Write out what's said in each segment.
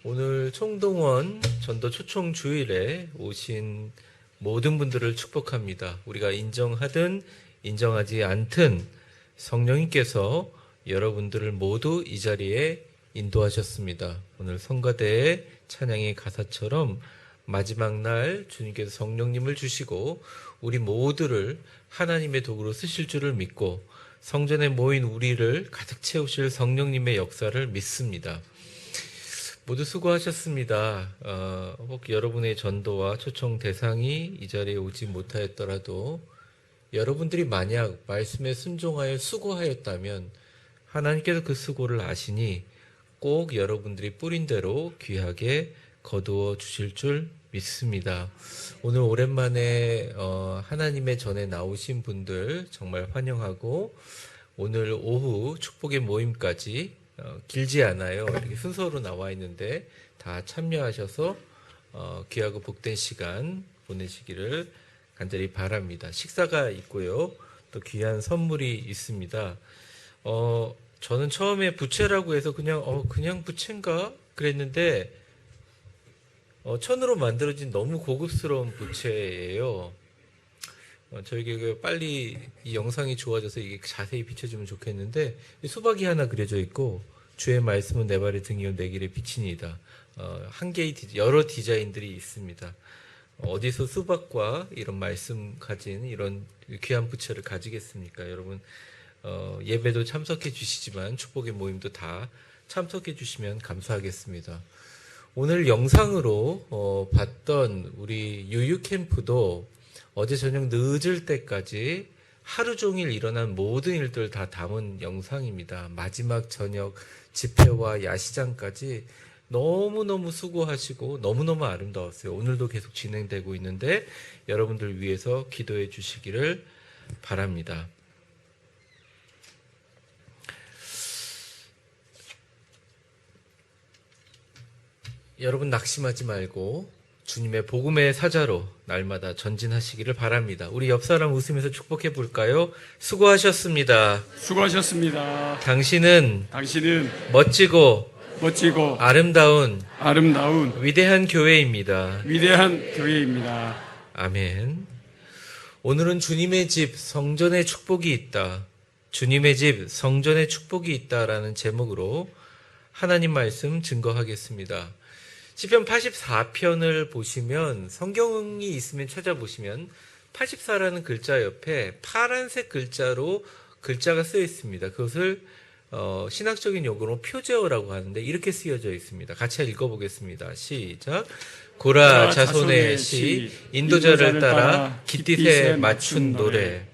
오늘 총동원 전도 초청 주일에 오신 모든 분들을 축복합니다. 우리가 인정하든 인정하지 않든 성령님께서 여러분들을 모두 이 자리에 인도하셨습니다. 오늘 성가대의 찬양의 가사처럼 마지막 날 주님께서 성령님을 주시고 우리 모두를 하나님의 도구로 쓰실 줄을 믿고 성전에 모인 우리를 가득 채우실 성령님의 역사를 믿습니다. 모두 수고하셨습니다. 혹 여러분의 전도와 초청 대상이 이 자리에 오지 못하였더라도 여러분들이 만약 말씀에 순종하여 수고하였다면 하나님께서 그 수고를 아시니 꼭 여러분들이 뿌린 대로 귀하게 거두어 주실 줄 믿습니다. 오늘 오랜만에 하나님의 전에 나오신 분들 정말 환영하고 오늘 오후 축복의 모임까지 길지 않아요. 이렇게 순서로 나와 있는데 다 참여하셔서 귀하고 복된 시간 보내시기를 간절히 바랍니다. 식사가 있고요. 또 귀한 선물이 있습니다. 저는 처음에 부채라고 해서 그냥 부채인가 그랬는데 천으로 만들어진 너무 고급스러운 부채예요. 저에게 빨리 이 영상이 좋아져서 이게 자세히 비춰주면 좋겠는데 수박이 하나 그려져 있고 주의 말씀은 내 발의 등이요 내 길의 빛이니이다. 한 개의 여러 디자인들이 있습니다. 어디서 수박과 이런 말씀 가진 이런 귀한 부채를 가지겠습니까? 여러분 예배도 참석해 주시지만 축복의 모임도 다 참석해 주시면 감사하겠습니다. 오늘 영상으로 봤던 우리 유유 캠프도 어제 저녁 늦을 때까지 하루 종일 일어난 모든 일들 다 담은 영상입니다. 마지막 저녁 집회와 야시장까지 너무너무 수고하시고 너무너무 아름다웠어요. 오늘도 계속 진행되고 있는데 여러분들 위해서 기도해 주시기를 바랍니다. 여러분 낙심하지 말고 주님의 복음의 사자로 날마다 전진하시기를 바랍니다. 우리 옆 사람 웃으면서 축복해 볼까요? 수고하셨습니다. 수고하셨습니다. 당신은 멋지고 아름다운 위대한 교회입니다. 아멘. 오늘은 주님의 집 성전의 축복이 있다. 주님의 집 성전의 축복이 있다라는 제목으로 하나님 말씀 증거하겠습니다. 시편 84편을 보시면 성경이 있으면 찾아보시면 84라는 글자 옆에 파란색 글자로 글자가 쓰여 있습니다. 그것을 신학적인 용어로 표제어라고 하는데 이렇게 쓰여져 있습니다. 같이 읽어보겠습니다. 시작. 고라 자손의 시 인도자를 따라 깃딧에 맞춘 노래.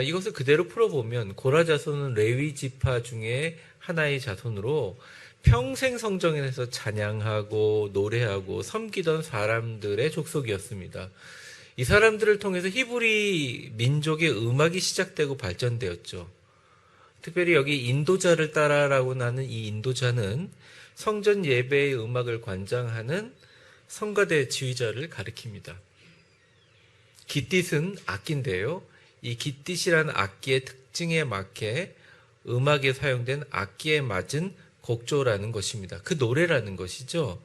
이것을 그대로 풀어보면 고라 자손은 레위 지파 중에 하나의 자손으로 평생 성전에서 찬양하고 노래하고 섬기던 사람들의 족속이었습니다. 이 사람들을 통해서 히브리 민족의 음악이 시작되고 발전되었죠. 특별히 여기 인도자를 따라라고 하는 이 인도자는 성전 예배의 음악을 관장하는 성가대 지휘자를 가리킵니다. 깃딧은 악기인데요. 이 깃딧이라는 악기의 특징에 맞게 음악에 사용된 악기에 맞은 곡조라는 것입니다. 그 노래라는 것이죠.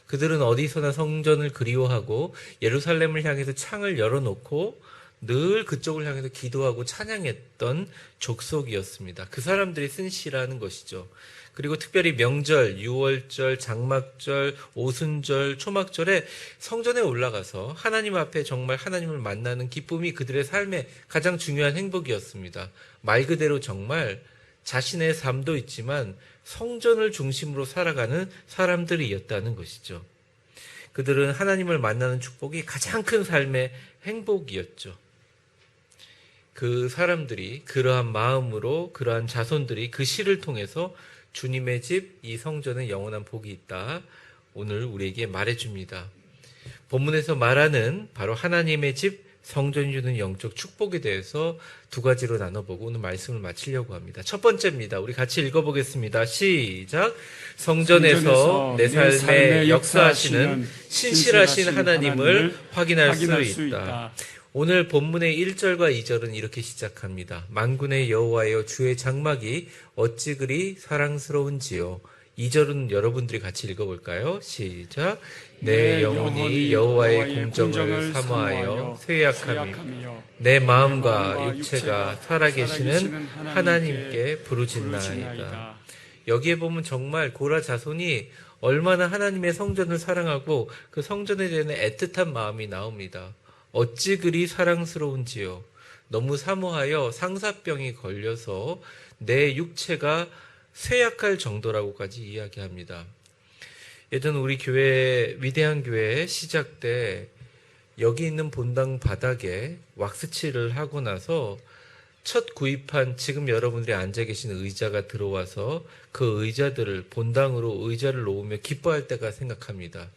그들은 어디서나 성전을 그리워하고 예루살렘을 향해서 창을 열어놓고 늘 그쪽을 향해서 기도하고 찬양했던 족속이었습니다. 그 사람들이 쓴 시라는 것이죠. 그리고 특별히 명절, 유월절, 장막절, 오순절, 초막절에 성전에 올라가서 하나님 앞에 정말 하나님을 만나는 기쁨이 그들의 삶의 가장 중요한 행복이었습니다. 말 그대로 정말 자신의 삶도 있지만 성전을 중심으로 살아가는 사람들이었다는 것이죠. 그들은 하나님을 만나는 축복이 가장 큰 삶의 행복이었죠. 그 사람들이 그러한 마음으로 그러한 자손들이 그 시를 통해서 주님의 집, 이 성전에 영원한 복이 있다. 오늘 우리에게 말해줍니다. 본문에서 말하는 바로 하나님의 집, 성전이 주는 영적 축복에 대해서 두 가지로 나눠보고 오늘 말씀을 마치려고 합니다. 첫 번째입니다. 우리 같이 읽어보겠습니다. 시작. 성전에서 내 삶에 역사하시는 신실하신 하나님을 확인할 수 있다. 오늘 본문의 1절과 2절은 이렇게 시작합니다. 만군의 여호와여 주의 장막이 어찌 그리 사랑스러운지요. 2절은 여러분들이 같이 읽어볼까요? 시작. 내 영혼이 여호와의 공정을 사모하여 쇠약하며 내 마음과 육체가 살아계시는 하나님께 부르짖나이다. 여기에 보면 정말 고라 자손이 얼마나 하나님의 성전을 사랑하고 그 성전에 대한 애틋한 마음이 나옵니다. 어찌 그리 사랑스러운지요. 너무 사모하여 상사병이 걸려서 내 육체가 쇠약할 정도라고까지 이야기합니다. 예전 우리 교회, 위대한 교회 시작 때 여기 있는 본당 바닥에 왁스칠을 하고 나서 첫 구입한 지금 여러분들이 앉아 계신 의자가 들어와서 그 의자들을 본당으로 의자를 놓으며 기뻐할 때가 생각합니다.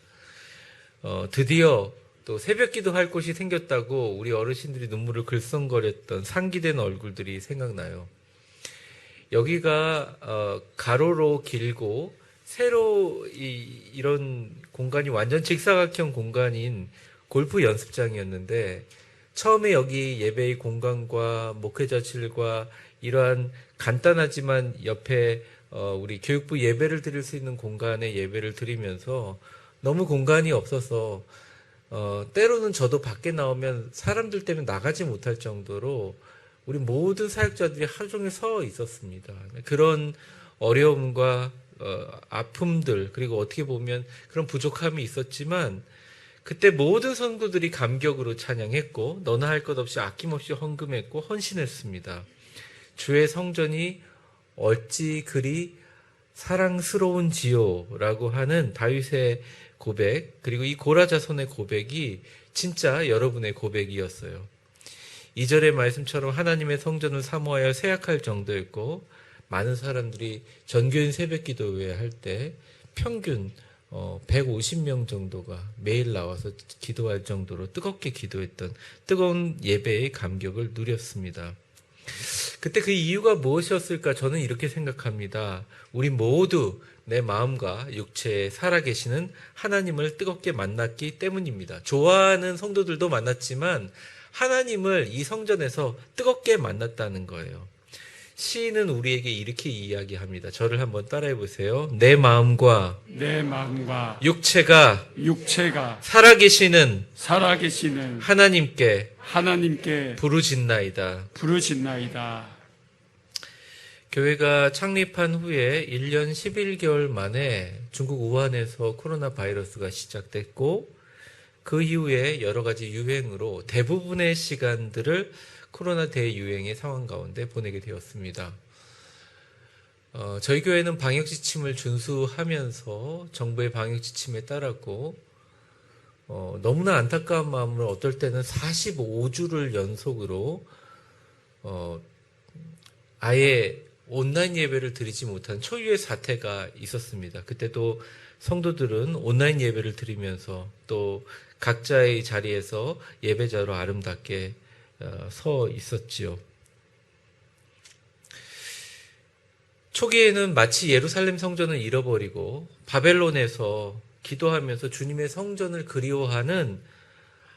드디어 또 새벽 기도할 곳이 생겼다고 우리 어르신들이 눈물을 글썽거렸던 상기된 얼굴들이 생각나요. 여기가 가로로 길고 세로 이런 공간이 완전 직사각형 공간인 골프 연습장이었는데 처음에 여기 예배의 공간과 목회자실과 이러한 간단하지만 옆에 우리 교육부 예배를 드릴 수 있는 공간에 예배를 드리면서 너무 공간이 없어서 때로는 저도 밖에 나오면 사람들 때문에 나가지 못할 정도로 우리 모든 사역자들이 하루 종일 서 있었습니다. 그런 어려움과 아픔들 그리고 어떻게 보면 그런 부족함이 있었지만 그때 모든 성도들이 감격으로 찬양했고 너나 할 것 없이 아낌없이 헌금했고 헌신했습니다. 주의 성전이 어찌 그리 사랑스러운지요 라고 하는 다윗의 고백 그리고 이 고라 자손의 고백이 진짜 여러분의 고백이었어요. 2절의 말씀처럼 하나님의 성전을 사모하여 쇠약할 정도였고 많은 사람들이 전교인 새벽기도회 할 때 평균 150명 정도가 매일 나와서 기도할 정도로 뜨겁게 기도했던 뜨거운 예배의 감격을 누렸습니다. 그때 그 이유가 무엇이었을까? 저는 이렇게 생각합니다. 우리 모두 내 마음과 육체에 살아계시는 하나님을 뜨겁게 만났기 때문입니다. 좋아하는 성도들도 만났지만 하나님을 이 성전에서 뜨겁게 만났다는 거예요. 시인은 우리에게 이렇게 이야기합니다. 저를 한번 따라해 보세요. 내 마음과 육체가 살아계시는 하나님께 부르짖나이다. 교회가 창립한 후에 1년 11개월 만에 중국 우한에서 코로나 바이러스가 시작됐고 그 이후에 여러 가지 유행으로 대부분의 시간들을 코로나 대유행의 상황 가운데 보내게 되었습니다. 저희 교회는 방역 지침을 준수하면서 정부의 방역 지침에 따랐고 너무나 안타까운 마음으로 어떨 때는 45주를 연속으로 아예 온라인 예배를 드리지 못한 초유의 사태가 있었습니다. 그때도 성도들은 온라인 예배를 드리면서 또 각자의 자리에서 예배자로 아름답게 서 있었지요. 초기에는 마치 예루살렘 성전을 잃어버리고 바벨론에서 기도하면서 주님의 성전을 그리워하는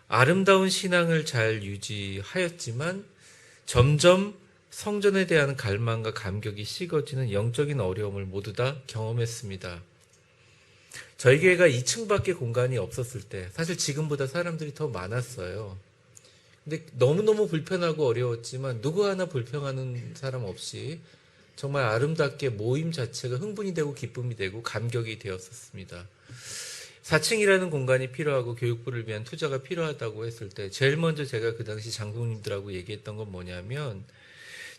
아름다운 신앙을 잘 유지하였지만 점점 성전에 대한 갈망과 감격이 식어지는 영적인 어려움을 모두 다 경험했습니다. 저희 교회가 2층밖에 공간이 없었을 때 사실 지금보다 사람들이 더 많았어요. 근데 너무너무 불편하고 어려웠지만 누구 하나 불평하는 사람 없이 정말 아름답게 모임 자체가 흥분이 되고 기쁨이 되고 감격이 되었었습니다. 4층이라는 공간이 필요하고 교육부를 위한 투자가 필요하다고 했을 때 제일 먼저 제가 그 당시 장로님들하고 얘기했던 건 뭐냐면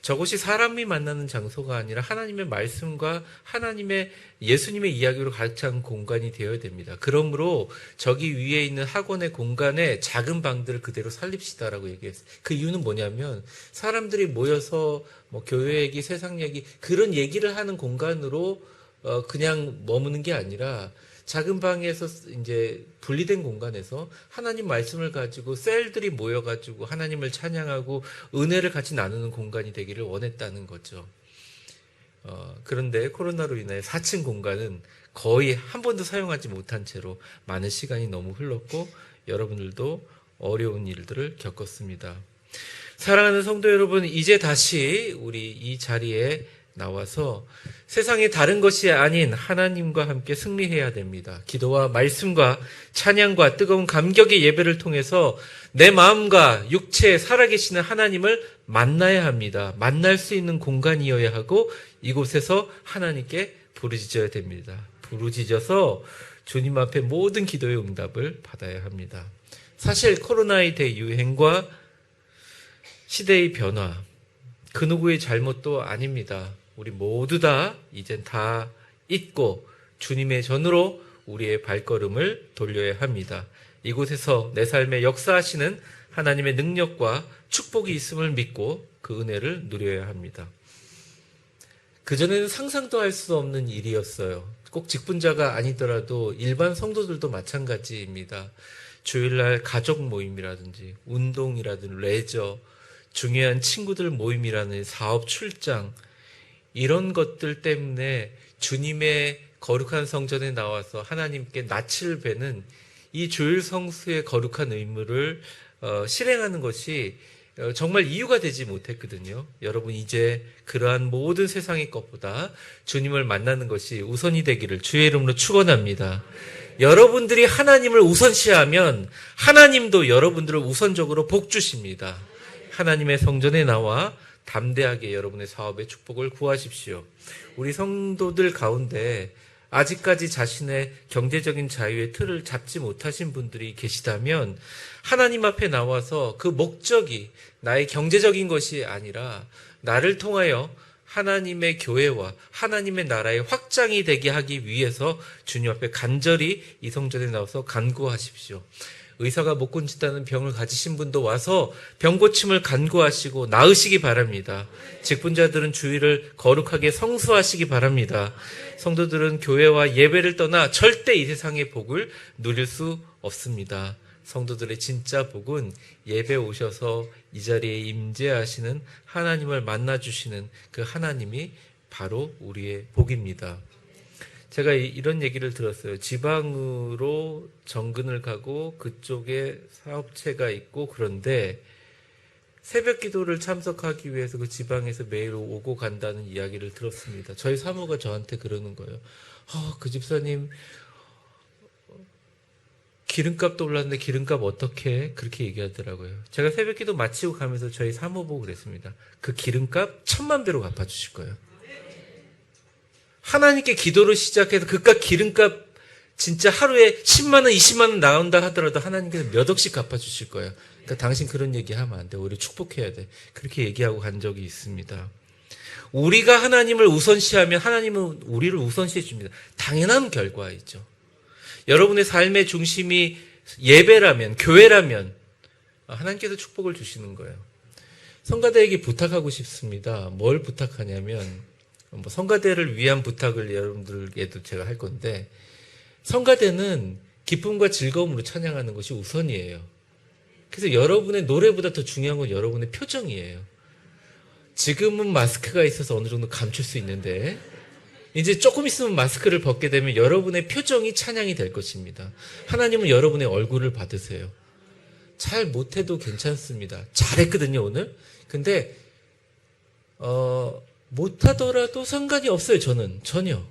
저곳이 사람이 만나는 장소가 아니라 하나님의 말씀과 하나님의 예수님의 이야기로 가득 찬 공간이 되어야 됩니다. 그러므로 저기 위에 있는 학원의 공간에 작은 방들을 그대로 살립시다라고 얘기했어요. 그 이유는 뭐냐면 사람들이 모여서 뭐 교회 얘기, 세상 얘기 그런 얘기를 하는 공간으로 그냥 머무는 게 아니라 작은 방에서 이제 분리된 공간에서 하나님 말씀을 가지고 셀들이 모여가지고 하나님을 찬양하고 은혜를 같이 나누는 공간이 되기를 원했다는 거죠. 그런데 코로나로 인해 4층 공간은 거의 한 번도 사용하지 못한 채로 많은 시간이 너무 흘렀고 여러분들도 어려운 일들을 겪었습니다. 사랑하는 성도 여러분, 이제 다시 우리 이 자리에 나와서 세상에 다른 것이 아닌 하나님과 함께 승리해야 됩니다. 기도와 말씀과 찬양과 뜨거운 감격의 예배를 통해서 내 마음과 육체에 살아계시는 하나님을 만나야 합니다. 만날 수 있는 공간이어야 하고 이곳에서 하나님께 부르짖어야 됩니다. 부르짖어서 주님 앞에 모든 기도의 응답을 받아야 합니다. 사실 코로나의 대유행과 시대의 변화, 그 누구의 잘못도 아닙니다. 우리 모두 다 이젠 다 잊고 주님의 전으로 우리의 발걸음을 돌려야 합니다. 이곳에서 내 삶에 역사하시는 하나님의 능력과 축복이 있음을 믿고 그 은혜를 누려야 합니다. 그전에는 상상도 할 수 없는 일이었어요. 꼭 직분자가 아니더라도 일반 성도들도 마찬가지입니다. 주일날 가족 모임이라든지 운동이라든지 레저, 중요한 친구들 모임이라는 사업 출장, 이런 것들 때문에 주님의 거룩한 성전에 나와서 하나님께 낯을 뵈는 이 주일 성수의 거룩한 의무를 실행하는 것이 정말 이유가 되지 못했거든요. 여러분, 이제 그러한 모든 세상의 것보다 주님을 만나는 것이 우선이 되기를 주의 이름으로 축원합니다. 여러분들이 하나님을 우선시하면 하나님도 여러분들을 우선적으로 복 주십니다. 하나님의 성전에 나와 담대하게 여러분의 사업의 축복을 구하십시오. 우리 성도들 가운데 아직까지 자신의 경제적인 자유의 틀을 잡지 못하신 분들이 계시다면 하나님 앞에 나와서 그 목적이 나의 경제적인 것이 아니라 나를 통하여 하나님의 교회와 하나님의 나라의 확장이 되게 하기 위해서 주님 앞에 간절히 이 성전에 나와서 간구하십시오. 의사가 못 고친다는 병을 가지신 분도 와서 병 고침을 간구하시고 나으시기 바랍니다. 직분자들은 주일을 거룩하게 성수하시기 바랍니다. 성도들은 교회와 예배를 떠나 절대 이 세상의 복을 누릴 수 없습니다. 성도들의 진짜 복은 예배 오셔서 이 자리에 임재하시는 하나님을 만나주시는 그 하나님이 바로 우리의 복입니다. 제가 이런 얘기를 들었어요. 지방으로 정근을 가고 그쪽에 사업체가 있고 그런데 새벽 기도를 참석하기 위해서 그 지방에서 매일 오고 간다는 이야기를 들었습니다. 저희 사모가 저한테 그러는 거예요. 그 집사님 기름값도 올랐는데 기름값 어떻게 그렇게 얘기하더라고요. 제가 새벽 기도 마치고 가면서 저희 사모 보고 그랬습니다. 그 기름값 1000만 배로 갚아주실 거예요. 하나님께 기도를 시작해서 그깟 기름값 진짜 하루에 10만 원, 20만 원 나온다 하더라도 하나님께서 몇 억씩 갚아주실 거예요. 그러니까 당신 그런 얘기하면 안 돼. 오히려 축복해야 돼. 그렇게 얘기하고 간 적이 있습니다. 우리가 하나님을 우선시하면 하나님은 우리를 우선시해 줍니다. 당연한 결과이죠. 여러분의 삶의 중심이 예배라면, 교회라면 하나님께서 축복을 주시는 거예요. 성가대에게 부탁하고 싶습니다. 뭘 부탁하냐면 성가대를 위한 부탁을 여러분들에게도 제가 할 건데, 성가대는 기쁨과 즐거움으로 찬양하는 것이 우선이에요. 그래서 여러분의 노래보다 더 중요한 건 여러분의 표정이에요. 지금은 마스크가 있어서 어느 정도 감출 수 있는데 이제 조금 있으면 마스크를 벗게 되면 여러분의 표정이 찬양이 될 것입니다. 하나님은 여러분의 얼굴을 받으세요. 잘 못해도 괜찮습니다. 잘했거든요, 오늘. 근데 못하더라도 상관이 없어요. 저는 전혀.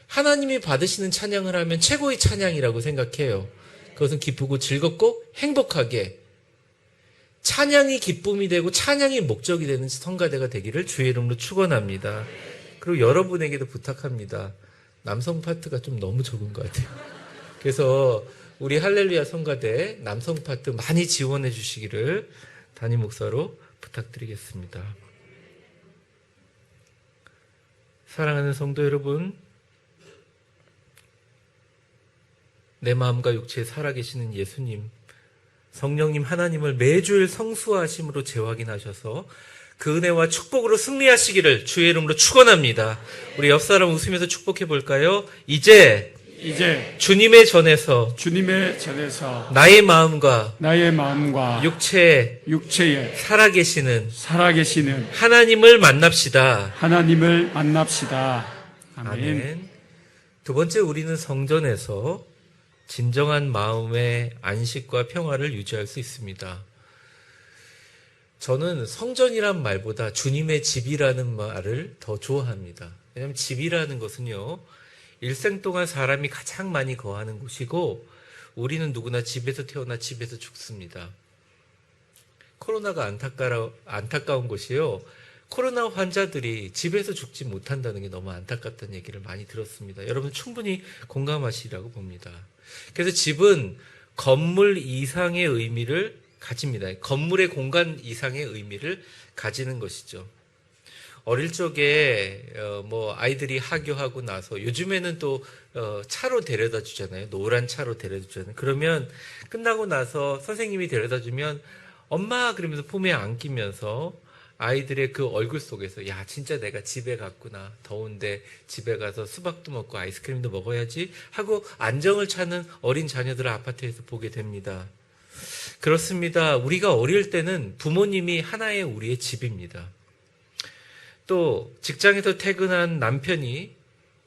하나님이 받으시는 찬양을 하면 최고의 찬양이라고 생각해요. 그것은 기쁘고 즐겁고 행복하게 찬양이 기쁨이 되고 찬양이 목적이 되는 성가대가 되기를 주의 이름으로 축원합니다. 그리고 여러분에게도 부탁합니다. 남성 파트가 좀 너무 적은 것 같아요. 그래서 우리 할렐루야 성가대 남성 파트 많이 지원해 주시기를 담임 목사로 부탁드리겠습니다. 사랑하는 성도 여러분, 내 마음과 육체에 살아계시는 예수님, 성령님 하나님을 매주일 성수하심으로 재확인하셔서 그 은혜와 축복으로 승리하시기를 주의 이름으로 축원합니다. 우리 옆 사람 웃으면서 축복해 볼까요? 이제 주님의 전에서 나의 마음과 육체에 살아계시는 하나님을 만납시다. 아멘. 두 번째, 우리는 성전에서 진정한 마음의 안식과 평화를 유지할 수 있습니다. 저는 성전이란 말보다 주님의 집이라는 말을 더 좋아합니다. 왜냐하면 집이라는 것은요, 일생 동안 사람이 가장 많이 거하는 곳이고, 우리는 누구나 집에서 태어나 집에서 죽습니다. 코로나가 안타까운 것이요, 코로나 환자들이 집에서 죽지 못한다는 게 너무 안타깝다는 얘기를 많이 들었습니다. 여러분 충분히 공감하시리라고 봅니다. 그래서 집은 건물 이상의 의미를 가집니다. 건물의 공간 이상의 의미를 가지는 것이죠. 어릴 적에 아이들이 하교하고 나서 요즘에는 또 차로 데려다 주잖아요. 노란 차로 데려다 주잖아요. 그러면 끝나고 나서 선생님이 데려다 주면 엄마 그러면서 품에 안기면서 아이들의 그 얼굴 속에서 야 진짜 내가 집에 갔구나. 더운데 집에 가서 수박도 먹고 아이스크림도 먹어야지 하고 안정을 찾는 어린 자녀들을 아파트에서 보게 됩니다. 그렇습니다. 우리가 어릴 때는 부모님이 하나의 우리의 집입니다. 또 직장에서 퇴근한 남편이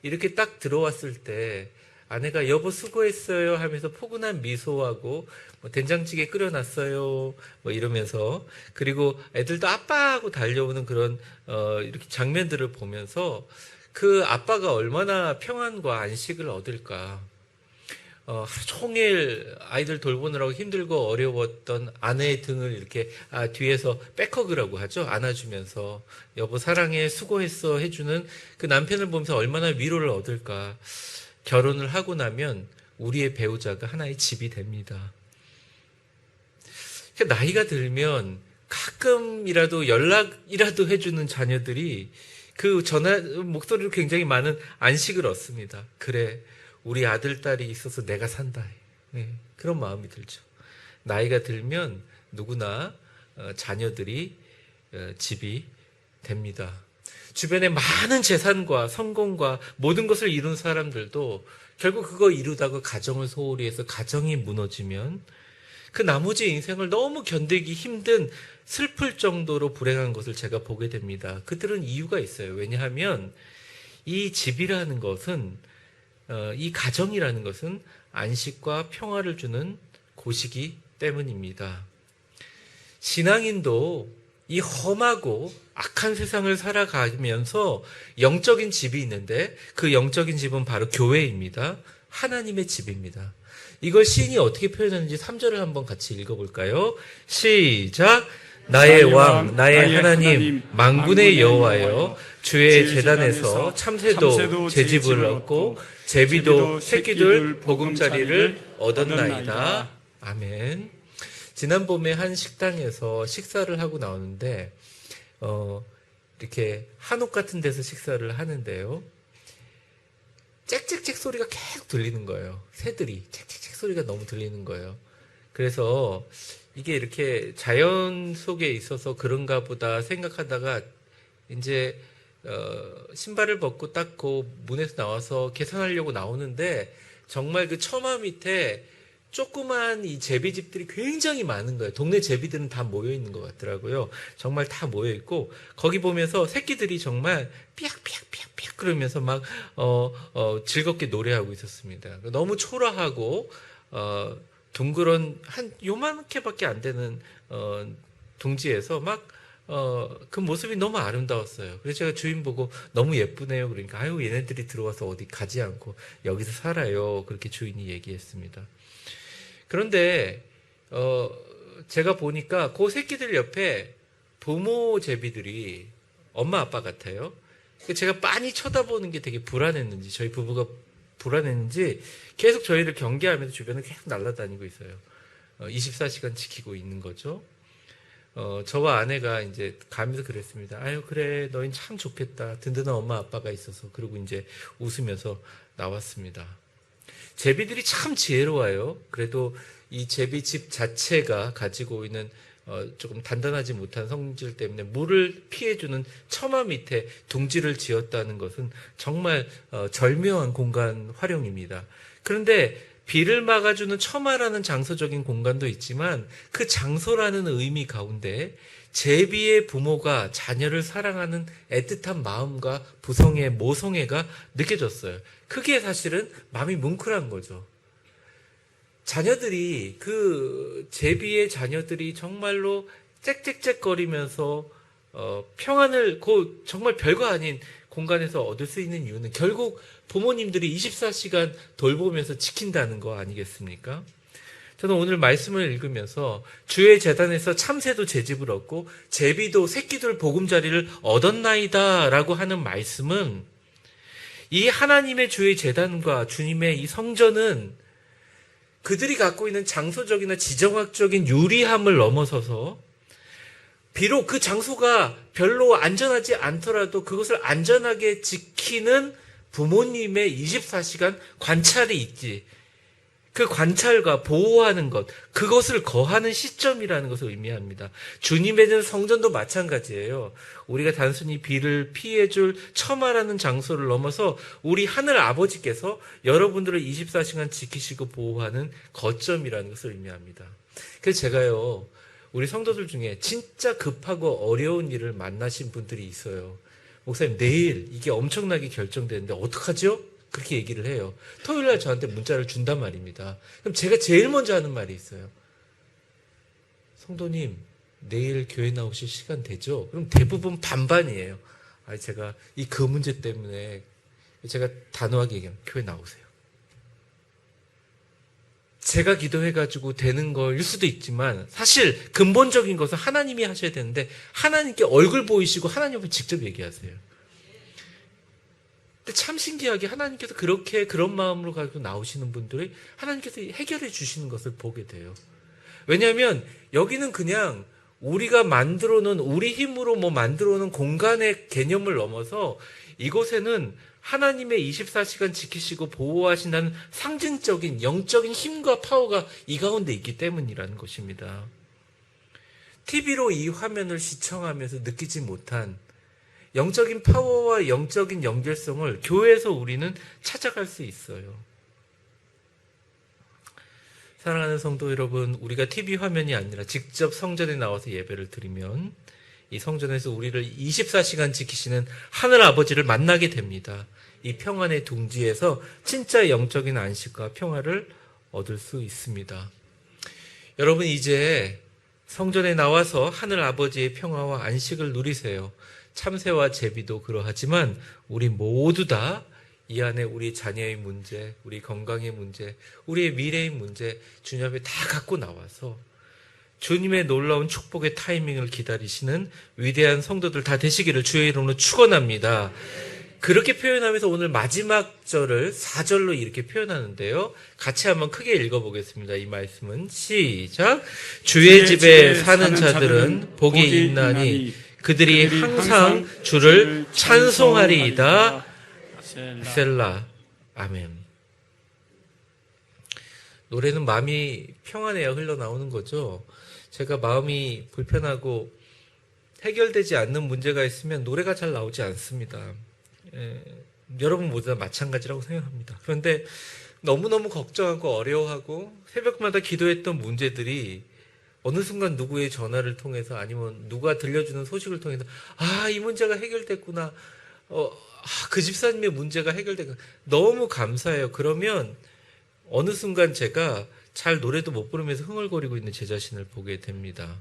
이렇게 딱 들어왔을 때 아내가 여보 수고했어요 하면서 포근한 미소하고 된장찌개 끓여놨어요 이러면서, 그리고 애들도 아빠 하고 달려오는 그런 이렇게 장면들을 보면서 그 아빠가 얼마나 평안과 안식을 얻을까. 하루 종일 아이들 돌보느라고 힘들고 어려웠던 아내의 등을 이렇게 뒤에서 백허그라고 하죠. 안아주면서 여보 사랑해 수고했어 해주는 그 남편을 보면서 얼마나 위로를 얻을까. 결혼을 하고 나면 우리의 배우자가 하나의 집이 됩니다. 나이가 들면 가끔이라도 연락이라도 해주는 자녀들이 그 목소리로 굉장히 많은 안식을 얻습니다. 그래, 우리 아들, 딸이 있어서 내가 산다. 네, 그런 마음이 들죠. 나이가 들면 누구나 자녀들이 집이 됩니다. 주변에 많은 재산과 성공과 모든 것을 이룬 사람들도 결국 그거 이루다가 가정을 소홀히 해서 가정이 무너지면 그 나머지 인생을 너무 견디기 힘든 슬플 정도로 불행한 것을 제가 보게 됩니다. 그들은 이유가 있어요. 왜냐하면 이 집이라는 것은 이 가정이라는 것은 안식과 평화를 주는 곳이기 때문입니다. 신앙인도 이 험하고 악한 세상을 살아가면서 영적인 집이 있는데 그 영적인 집은 바로 교회입니다. 하나님의 집입니다. 이걸 시인이 어떻게 표현하는지 3절을 한번 같이 읽어볼까요? 시작! 나의 왕, 나의 하나님, 만군의 여호와여, 주의 제단에서 참새도 제 집을 얻고 제비도 새끼들 보금자리를 얻었나이다. 아멘. 지난 봄에 한 식당에서 식사를 하고 나오는데 이렇게 한옥 같은 데서 식사를 하는데요. 짹짹짹 소리가 계속 들리는 거예요. 새들이 짹짹짹 소리가 너무 들리는 거예요. 그래서 이게 이렇게 자연 속에 있어서 그런가 보다 생각하다가 이제 신발을 벗고 닦고 문에서 나와서 계산하려고 나오는데 정말 그 처마 밑에 조그만 이 제비집들이 굉장히 많은 거예요. 동네 제비들은 다 모여 있는 것 같더라고요. 정말 다 모여 있고 거기 보면서 새끼들이 정말 삐약삐약삐약삐약 그러면서 막 즐겁게 노래하고 있었습니다. 너무 초라하고 둥그런 한 요만큼밖에 안 되는 둥지에서 막 그 모습이 너무 아름다웠어요. 그래서 제가 주인 보고 너무 예쁘네요. 그러니까 아유 얘네들이 들어와서 어디 가지 않고 여기서 살아요. 그렇게 주인이 얘기했습니다. 그런데 제가 보니까 그 새끼들 옆에 부모 제비들이 엄마 아빠 같아요. 제가 빤히 쳐다보는 게 되게 불안했는지 저희 부부가 불안했는지 계속 저희를 경계하면서 주변을 계속 날아다니고 있어요. 24시간 지키고 있는 거죠. 저와 아내가 이제 가면서 그랬습니다. 아유 그래 너희는 참 좋겠다. 든든한 엄마 아빠가 있어서. 그리고 이제 웃으면서 나왔습니다. 제비들이 참 지혜로워요. 그래도 이 제비집 자체가 가지고 있는 조금 단단하지 못한 성질 때문에 물을 피해주는 처마 밑에 둥지를 지었다는 것은 정말 절묘한 공간 활용입니다. 그런데 비를 막아주는 처마라는 장소적인 공간도 있지만 그 장소라는 의미 가운데 제비의 부모가 자녀를 사랑하는 애틋한 마음과 부성애, 모성애가 느껴졌어요. 그게 사실은 마음이 뭉클한 거죠. 자녀들이 그 제비의 자녀들이 정말로 짹짹짹거리면서 평안을 정말 별거 아닌 공간에서 얻을 수 있는 이유는 결국 부모님들이 24시간 돌보면서 지킨다는 거 아니겠습니까? 저는 오늘 말씀을 읽으면서 주의 재단에서 참새도 제 집을 얻고 제비도 새끼들 보금자리를 얻었나이다 라고 하는 말씀은 이 하나님의 주의 재단과 주님의 이 성전은 그들이 갖고 있는 장소적이나 지정학적인 유리함을 넘어서서 비록 그 장소가 별로 안전하지 않더라도 그것을 안전하게 지키는 부모님의 24시간 관찰이 있지. 그 관찰과 보호하는 것, 그것을 거하는 시점이라는 것을 의미합니다. 주님의 전 성전도 마찬가지예요. 우리가 단순히 비를 피해줄 처마라는 장소를 넘어서 우리 하늘 아버지께서 여러분들을 24시간 지키시고 보호하는 거점이라는 것을 의미합니다. 그래서 제가요, 우리 성도들 중에 진짜 급하고 어려운 일을 만나신 분들이 있어요. 목사님, 내일 이게 엄청나게 결정되는데 어떡하죠? 그렇게 얘기를 해요. 토요일날 저한테 문자를 준단 말입니다. 그럼 제가 제일 먼저 하는 말이 있어요. 성도님, 내일 교회 나오실 시간 되죠? 그럼 대부분 반반이에요. 제가 그 문제 때문에 제가 단호하게 얘기하면 교회 나오세요. 제가 기도해가지고 되는 거일 수도 있지만 사실 근본적인 것은 하나님이 하셔야 되는데 하나님께 얼굴 보이시고 하나님 앞에 직접 얘기하세요. 근데 참 신기하게 하나님께서 그런 마음으로 가지고 나오시는 분들이 하나님께서 해결해 주시는 것을 보게 돼요. 왜냐하면 여기는 그냥 우리가 만들어 놓은 우리 힘으로 만들어 놓은 공간의 개념을 넘어서 이곳에는 하나님의 24시간 지키시고 보호하신다는 상징적인 영적인 힘과 파워가 이 가운데 있기 때문이라는 것입니다. TV로 이 화면을 시청하면서 느끼지 못한 영적인 파워와 영적인 연결성을 교회에서 우리는 찾아갈 수 있어요. 사랑하는 성도 여러분, 우리가 TV 화면이 아니라 직접 성전에 나와서 예배를 드리면 이 성전에서 우리를 24시간 지키시는 하늘 아버지를 만나게 됩니다. 이 평안의 둥지에서 진짜 영적인 안식과 평화를 얻을 수 있습니다. 여러분, 이제 성전에 나와서 하늘 아버지의 평화와 안식을 누리세요. 참새와 제비도 그러하지만 우리 모두 다 이 안에 우리 자녀의 문제, 우리 건강의 문제, 우리의 미래의 문제 주님 앞에 다 갖고 나와서 주님의 놀라운 축복의 타이밍을 기다리시는 위대한 성도들 다 되시기를 주의 이름으로 축원합니다. 그렇게 표현하면서 오늘 마지막 절을 4절로 이렇게 표현하는데요. 같이 한번 크게 읽어보겠습니다. 이 말씀은 시작. 주의 집에 사는 자들은 복이 있나니 그들이 항상 주를 찬송하리이다. 셀라. 아멘. 노래는 마음이 평안해야 흘러나오는 거죠. 제가 마음이 불편하고 해결되지 않는 문제가 있으면 노래가 잘 나오지 않습니다. 여러분 모두 다 마찬가지라고 생각합니다. 그런데 너무너무 걱정하고 어려워하고 새벽마다 기도했던 문제들이 어느 순간 누구의 전화를 통해서 아니면 누가 들려주는 소식을 통해서 이 문제가 해결됐구나. 그 집사님의 문제가 해결됐구나. 너무 감사해요. 그러면 어느 순간 제가 잘 노래도 못 부르면서 흥얼거리고 있는 제 자신을 보게 됩니다.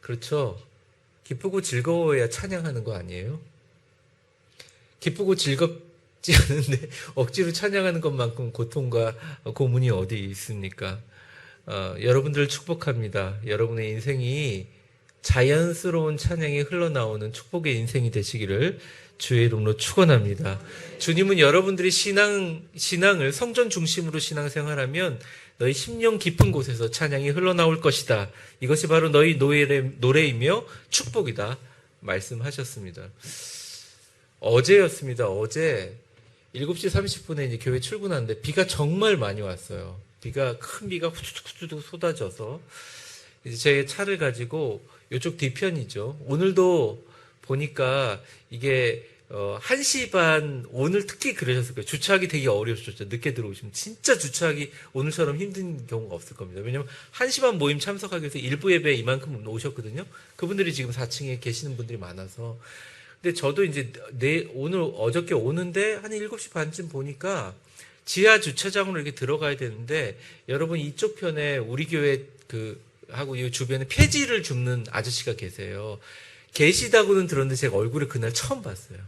그렇죠? 기쁘고 즐거워야 찬양하는 거 아니에요? 기쁘고 즐겁지 않은데 억지로 찬양하는 것만큼 고통과 고문이 어디 있습니까? 여러분들을 축복합니다. 여러분의 인생이 자연스러운 찬양이 흘러나오는 축복의 인생이 되시기를 주의 이름으로 축원합니다. 주님은 여러분들이 신앙을 성전 중심으로 신앙생활하면 너희 심령 깊은 곳에서 찬양이 흘러나올 것이다. 이것이 바로 너희 노래이며 축복이다. 말씀하셨습니다. 어제였습니다. 어제 7시 30분에 이제 교회 출근하는데 비가 정말 많이 왔어요. 큰 비가 후두둑 쏟아져서 이제 제 차를 가지고 이쪽 뒤편이죠. 오늘도 보니까 이게 1시 반, 오늘 특히 그러셨을 거예요. 주차하기 되게 어려우셨죠. 늦게 들어오시면. 진짜 주차하기 오늘처럼 힘든 경우가 없을 겁니다. 왜냐면 1시 반 모임 참석하기 위해서 일부 예배에 이만큼 오셨거든요. 그분들이 지금 4층에 계시는 분들이 많아서. 근데 저도 이제 어저께 오는데 한 7시 반쯤 보니까 지하 주차장으로 이렇게 들어가야 되는데 여러분 이쪽 편에 우리 교회 하고 이 주변에 폐지를 줍는 아저씨가 계세요. 계시다고는 들었는데 제가 얼굴을 그날 처음 봤어요.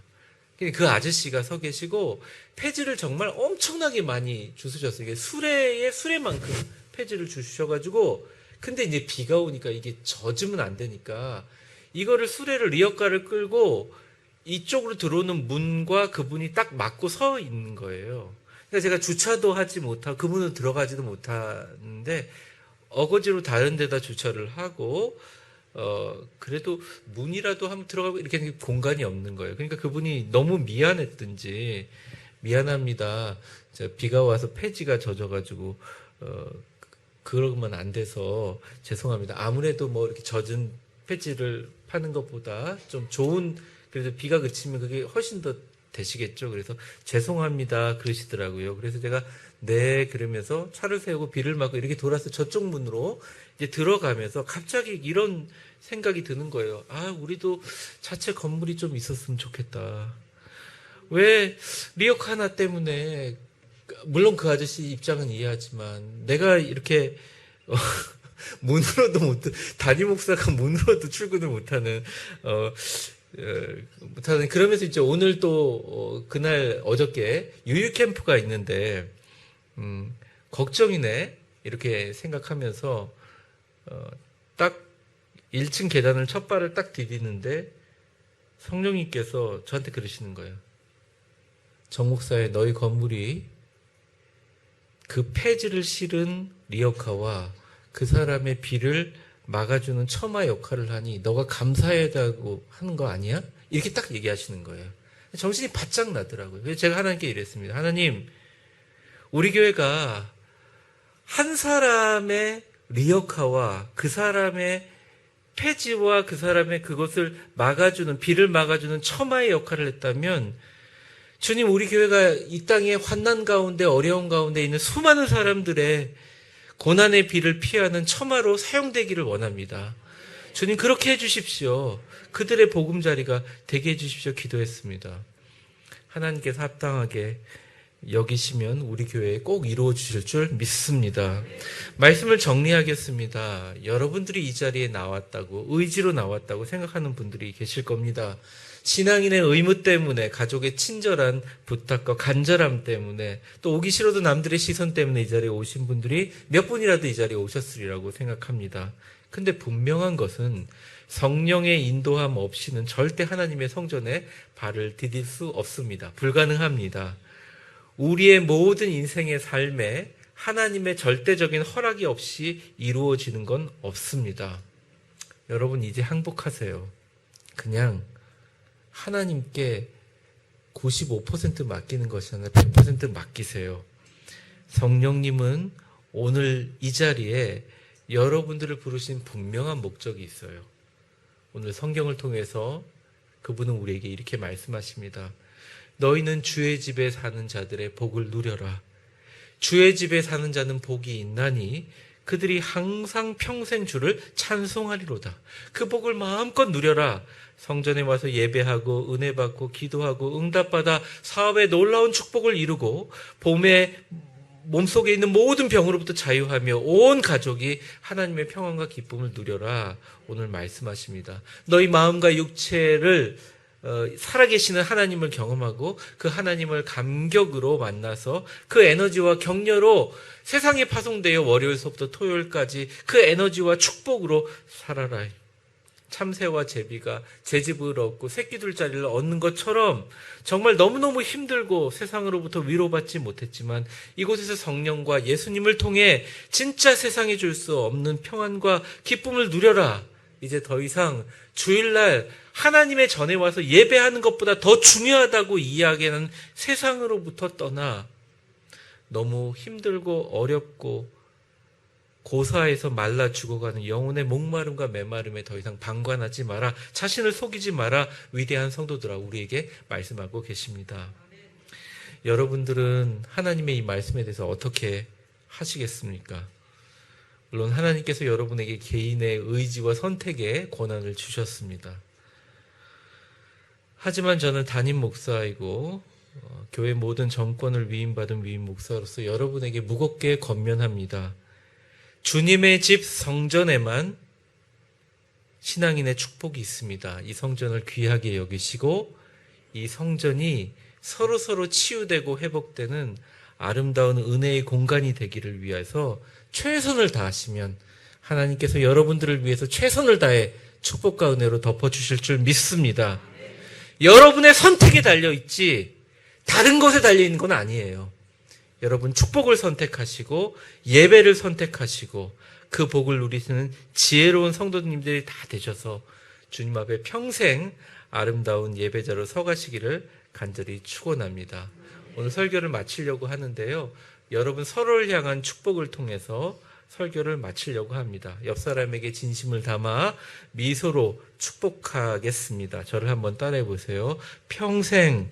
그 아저씨가 서 계시고 폐지를 정말 엄청나게 많이 주스셨어요. 이게 수레만큼 폐지를 주셔가지고 근데 이제 비가 오니까 이게 젖으면 안 되니까 이거를 수레를 리어카를 끌고 이쪽으로 들어오는 문과 그분이 딱 맞고 서 있는 거예요. 그러니까 제가 주차도 하지 못하고 그분은 들어가지도 못하는데 어거지로 다른 데다 주차를 하고 그래도 문이라도 한번 들어가고 이렇게 공간이 없는 거예요. 그러니까 그분이 너무 미안했든지 미안합니다. 비가 와서 폐지가 젖어가지고 그러면 안 돼서 죄송합니다. 아무래도 뭐 이렇게 젖은 폐지를 파는 것보다 좀 좋은 그래도 비가 그치면 그게 훨씬 더 되시겠죠. 그래서 죄송합니다 그러시더라고요. 그래서 제가 네 그러면서 차를 세우고 비를 맞고 이렇게 돌아서 저쪽 문으로 이제 들어가면서 갑자기 이런 생각이 드는 거예요. 아, 우리도 자체 건물이 좀 있었으면 좋겠다. 왜 리어카 하나 때문에 물론 그 아저씨 입장은 이해하지만 내가 이렇게 문으로도 담임 목사가 문으로도 출근을 못하는 못하는 그러면서 이제 오늘 또 그날 어저께 유유 캠프가 있는데 걱정이네 이렇게 생각하면서 딱 1층 계단을 첫 발을 딱 디디는데 성령님께서 저한테 그러시는 거예요. 정 목사의 너희 건물이 그 폐지를 실은 리어카와 그 사람의 비를 막아주는 처마 역할을 하니 너가 감사해야다고 하는 거 아니야? 이렇게 딱 얘기하시는 거예요. 정신이 바짝 나더라고요. 그래서 제가 하나님께 이랬습니다. 하나님, 우리 교회가 한 사람의 리어카와 그 사람의 폐지와 그 사람의 그것을 막아주는 비를 막아주는 처마의 역할을 했다면 주님, 우리 교회가 이 땅의 환난 가운데 어려운 가운데 있는 수많은 사람들의 고난의 비를 피하는 처마로 사용되기를 원합니다. 주님, 그렇게 해주십시오. 그들의 보금자리가 되게 해주십시오. 기도했습니다. 하나님께서 합당하게 여기시면 우리 교회에 꼭 이루어 주실 줄 믿습니다. 말씀을 정리하겠습니다. 여러분들이 이 자리에 나왔다고, 의지로 나왔다고 생각하는 분들이 계실 겁니다. 신앙인의 의무 때문에, 가족의 친절한 부탁과 간절함 때문에, 또 오기 싫어도 남들의 시선 때문에 이 자리에 오신 분들이 몇 분이라도 이 자리에 오셨으리라고 생각합니다. 근데 분명한 것은 성령의 인도함 없이는 절대 하나님의 성전에 발을 디딜 수 없습니다. 불가능합니다. 우리의 모든 인생의 삶에 하나님의 절대적인 허락이 없이 이루어지는 건 없습니다. 여러분, 이제 항복하세요. 그냥 하나님께 95% 맡기는 것이 아니라 100% 맡기세요. 성령님은 오늘 이 자리에 여러분들을 부르신 분명한 목적이 있어요. 오늘 성경을 통해서 그분은 우리에게 이렇게 말씀하십니다. 너희는 주의 집에 사는 자들의 복을 누려라. 주의 집에 사는 자는 복이 있나니 그들이 항상 평생 주를 찬송하리로다. 그 복을 마음껏 누려라. 성전에 와서 예배하고 은혜 받고 기도하고 응답받아 사업에 놀라운 축복을 이루고 봄에 몸속에 있는 모든 병으로부터 자유하며 온 가족이 하나님의 평안과 기쁨을 누려라. 오늘 말씀하십니다. 너희 마음과 육체를 살아계시는 하나님을 경험하고 그 하나님을 감격으로 만나서 그 에너지와 격려로 세상에 파송되어 월요일서부터 토요일까지 그 에너지와 축복으로 살아라. 참새와 제비가 제 집을 얻고 새끼 둘 자리를 얻는 것처럼 정말 너무너무 힘들고 세상으로부터 위로받지 못했지만 이곳에서 성령과 예수님을 통해 진짜 세상에 줄 수 없는 평안과 기쁨을 누려라. 이제 더 이상 주일날 하나님의 전에 와서 예배하는 것보다 더 중요하다고 이야기하는 세상으로부터 떠나 너무 힘들고 어렵고 고사에서 말라 죽어가는 영혼의 목마름과 메마름에 더 이상 방관하지 마라. 자신을 속이지 마라. 위대한 성도들아 우리에게 말씀하고 계십니다. 여러분들은 하나님의 이 말씀에 대해서 어떻게 하시겠습니까? 물론 하나님께서 여러분에게 개인의 의지와 선택의 권한을 주셨습니다. 하지만 저는 담임 목사이고 교회 모든 정권을 위임받은 위임 목사로서 여러분에게 무겁게 권면합니다. 주님의 집 성전에만 신앙인의 축복이 있습니다. 이 성전을 귀하게 여기시고 이 성전이 서로 치유되고 회복되는 아름다운 은혜의 공간이 되기를 위해서 최선을 다하시면 하나님께서 여러분들을 위해서 최선을 다해 축복과 은혜로 덮어주실 줄 믿습니다. 여러분의 선택에 달려있지 다른 것에 달려있는 건 아니에요. 여러분 축복을 선택하시고 예배를 선택하시고 그 복을 누리시는 지혜로운 성도님들이 다 되셔서 주님 앞에 평생 아름다운 예배자로 서가시기를 간절히 축원합니다. 오늘 설교를 마치려고 하는데요. 여러분 서로를 향한 축복을 통해서 설교를 마치려고 합니다. 옆 사람에게 진심을 담아 미소로 축복하겠습니다. 저를 한번 따라해 보세요. 평생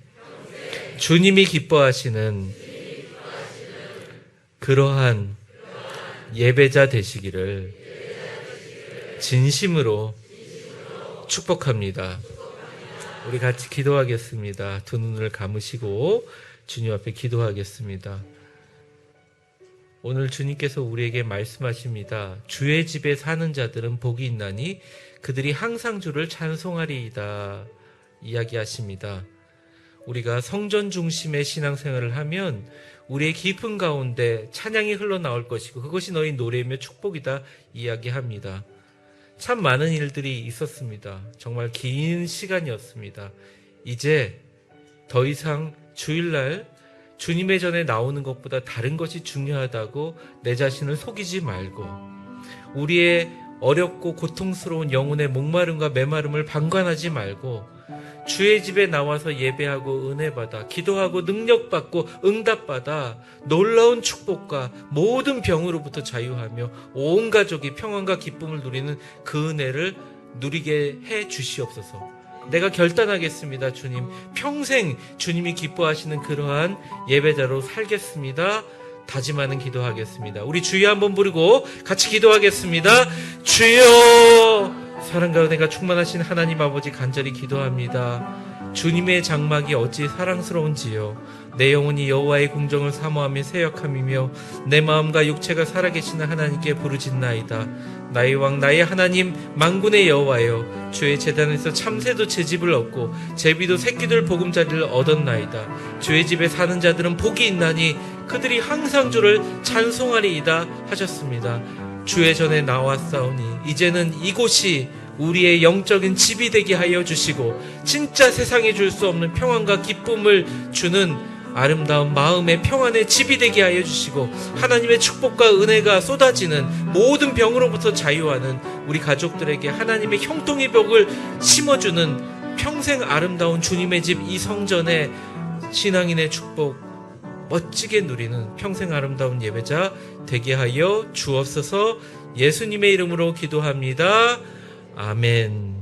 주님이 기뻐하시는 그러한 예배자 되시기를 진심으로 축복합니다. 우리 같이 기도하겠습니다. 두 눈을 감으시고 주님 앞에 기도하겠습니다. 오늘 주님께서 우리에게 말씀하십니다. 주의 집에 사는 자들은 복이 있나니 그들이 항상 주를 찬송하리이다 이야기하십니다. 우리가 성전 중심의 신앙생활을 하면 우리의 깊은 가운데 찬양이 흘러나올 것이고 그것이 너희 노래이며 축복이다 이야기합니다. 참 많은 일들이 있었습니다. 정말 긴 시간이었습니다. 이제 더 이상 주일날 주님의 전에 나오는 것보다 다른 것이 중요하다고 내 자신을 속이지 말고 우리의 어렵고 고통스러운 영혼의 목마름과 메마름을 방관하지 말고 주의 집에 나와서 예배하고 은혜받아 기도하고 능력받고 응답받아 놀라운 축복과 모든 병으로부터 자유하며 온 가족이 평안과 기쁨을 누리는 그 은혜를 누리게 해 주시옵소서. 내가 결단하겠습니다. 주님, 평생 주님이 기뻐하시는 그러한 예배자로 살겠습니다. 다짐하는 기도하겠습니다. 우리 주여 한번 부르고 같이 기도하겠습니다. 주여, 사랑과 은혜가 충만하신 하나님 아버지 간절히 기도합니다. 주님의 장막이 어찌 사랑스러운지요. 내 영혼이 여호와의 궁정을 사모하며 새역함이며 내 마음과 육체가 살아계시는 하나님께 부르짖나이다. 나의 왕 나의 하나님 만군의 여호와여, 주의 제단에서 참새도 제 집을 얻고 제비도 새끼들 보금자리를 얻었나이다. 주의 집에 사는 자들은 복이 있나니 그들이 항상 주를 찬송하리이다 하셨습니다. 주의 전에 나왔사오니 이제는 이곳이 우리의 영적인 집이 되게 하여 주시고 진짜 세상에 줄 수 없는 평안과 기쁨을 주는 아름다운 마음의 평안의 집이 되게 하여 주시고 하나님의 축복과 은혜가 쏟아지는 모든 병으로부터 자유하는 우리 가족들에게 하나님의 형통의 벽을 심어주는 평생 아름다운 주님의 집 이 성전에 신앙인의 축복 멋지게 누리는 평생 아름다운 예배자 되게 하여 주옵소서. 예수님의 이름으로 기도합니다. 아멘.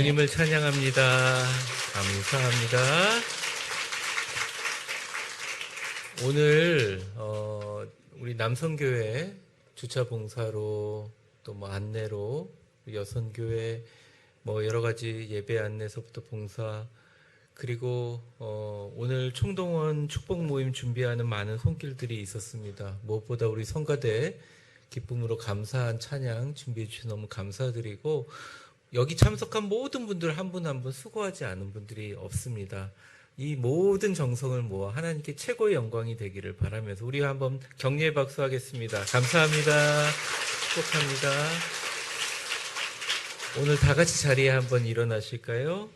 주님을 찬양합니다. 감사합니다. 오늘 우리 남성교회 주차 봉사로 또 뭐 안내로 여선교회 뭐 여러 가지 예배 안내서부터 봉사 그리고 오늘 총동원 축복 모임 준비하는 많은 손길들이 있었습니다. 무엇보다 우리 성가대 기쁨으로 감사한 찬양 준비해 주셔서 너무 감사드리고 여기 참석한 모든 분들 한 분 한 분 수고하지 않은 분들이 없습니다. 이 모든 정성을 모아 하나님께 최고의 영광이 되기를 바라면서 우리 한번 격려의 박수 하겠습니다. 감사합니다. 축복합니다. 오늘 다 같이 자리에 한번 일어나실까요?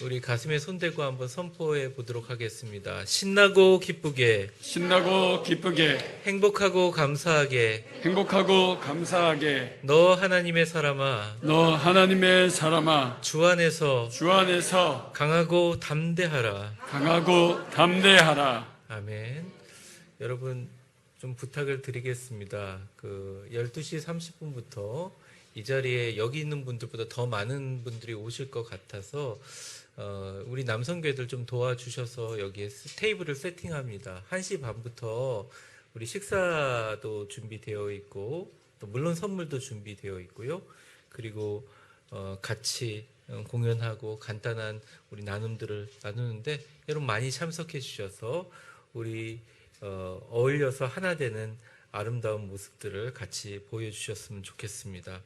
우리 가슴에 손대고 한번 선포해 보도록 하겠습니다. 신나고 기쁘게 행복하고 감사하게 너 하나님의 사람아 주 안에서 강하고 담대하라. 아멘. 여러분 좀 부탁을 드리겠습니다. 12시 30분부터 이 자리에 여기 있는 분들보다 더 많은 분들이 오실 것 같아서 우리 남성교회들 좀 도와주셔서 여기에 테이블을 세팅합니다. 1시 반부터 우리 식사도 준비되어 있고 또 물론 선물도 준비되어 있고요. 그리고 같이 공연하고 간단한 우리 나눔들을 나누는데 여러분 많이 참석해 주셔서 우리 어울려서 하나 되는 아름다운 모습들을 같이 보여주셨으면 좋겠습니다.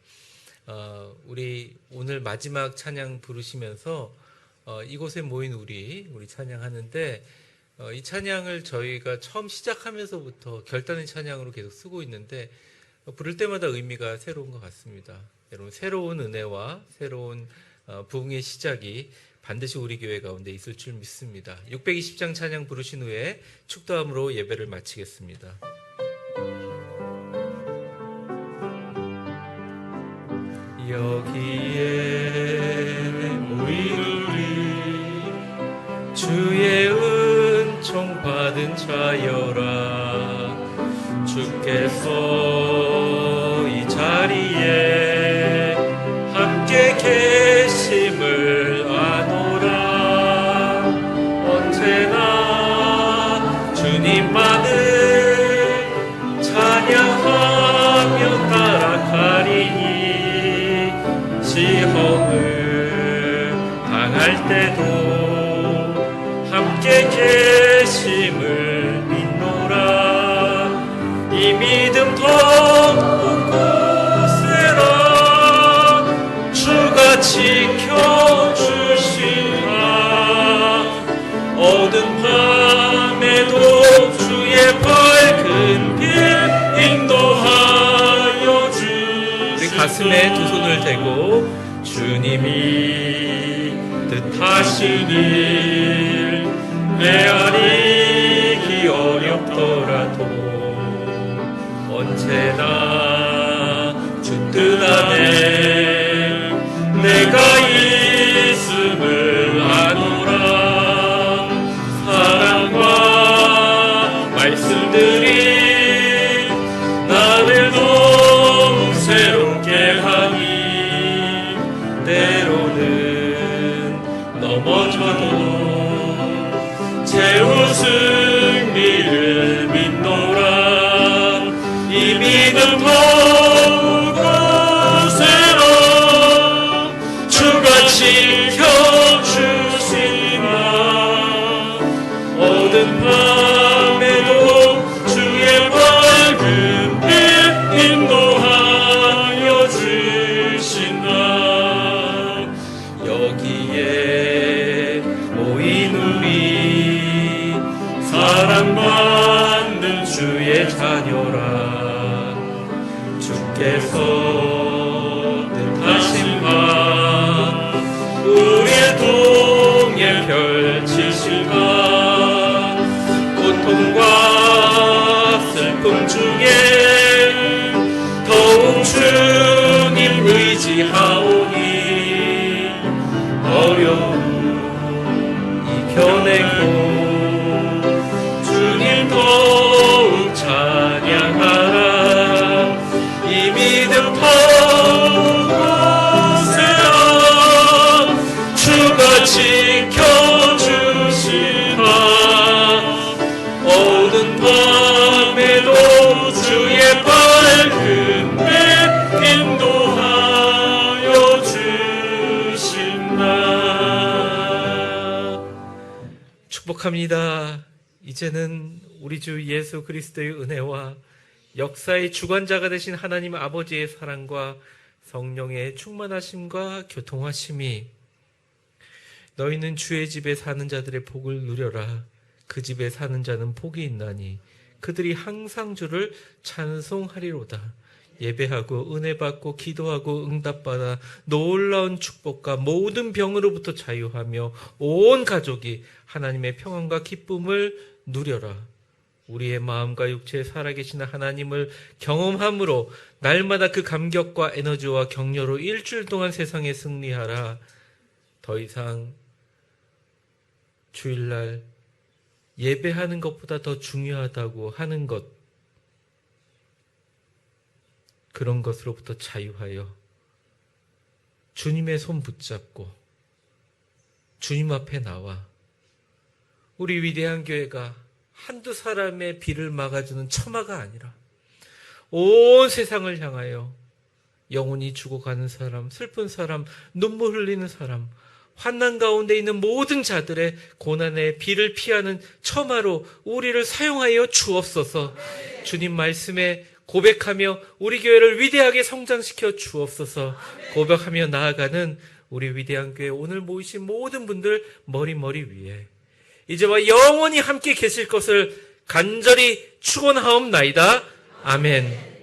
우리 오늘 마지막 찬양 부르시면서 이곳에 모인 우리 찬양하는데 이 찬양을 저희가 처음 시작하면서부터 결단의 찬양으로 계속 쓰고 있는데 부를 때마다 의미가 새로운 것 같습니다. 여러분 새로운 은혜와 새로운 부흥의 시작이 반드시 우리 교회 가운데 있을 줄 믿습니다. 620장 찬양 부르신 후에 축도함으로 예배를 마치겠습니다. 여기에 모인 우리 주의 은총 받은 자여라. 주께서 이 자리에 함께 계심을 아노라. 언제나 주님만을 찬양하며 따라가리니 시험을 당할 때도 함께 계심을 믿노라. 이 믿음 더욱 굳세라. 주가 지켜주시라. 어두운 밤에도 주의 밝은 빛 인도하여 주시네. 우리 가슴에 두 손을 대고 주님이 뜻하신 일 메아리기 어렵더라도 언제나 주 뜻 안에 내가 있음을 아노라. 사랑과 말씀들이 나를 더욱 새롭게 하니 때로는 넘어져도 채운 승리를 믿노라. 이 믿음 더욱 굳세라. 주가 지켜주시나. 어두운 밤에도 주의 밝은 빛 인도하여 주신다. 여기에 모인 우리 사랑받는 주의 자녀라. 주께서 뜻하신 바 우리의 통에 펼치실 바 고통과 슬픔 중에 더욱 주님 의지하오니 어려움 이겨내고 주님 더욱 찬양하라. 이 믿음 축복합니다. 이제는 우리 주 예수 그리스도의 은혜와 역사의 주관자가 되신 하나님 아버지의 사랑과 성령의 충만하심과 교통하심이 너희는 주의 집에 사는 자들의 복을 누려라. 그 집에 사는 자는 복이 있나니 그들이 항상 주를 찬송하리로다. 예배하고 은혜 받고 기도하고 응답받아 놀라운 축복과 모든 병으로부터 자유하며 온 가족이 하나님의 평안과 기쁨을 누려라. 우리의 마음과 육체에 살아계신 하나님을 경험함으로 날마다 그 감격과 에너지와 격려로 일주일 동안 세상에 승리하라. 더 이상 주일날 예배하는 것보다 더 중요하다고 하는 것, 그런 것으로부터 자유하여 주님의 손 붙잡고 주님 앞에 나와 우리 위대한 교회가 한두 사람의 비를 막아주는 처마가 아니라 온 세상을 향하여 영혼이 죽어가는 사람, 슬픈 사람, 눈물 흘리는 사람, 환난 가운데 있는 모든 자들의 고난의 비를 피하는 처마로 우리를 사용하여 주옵소서. 주님 말씀에 고백하며 우리 교회를 위대하게 성장시켜 주옵소서. 고백하며 나아가는 우리 위대한 교회 오늘 모이신 모든 분들 머리 위에 이제와 영원히 함께 계실 것을 간절히 축원하옵나이다. 아멘.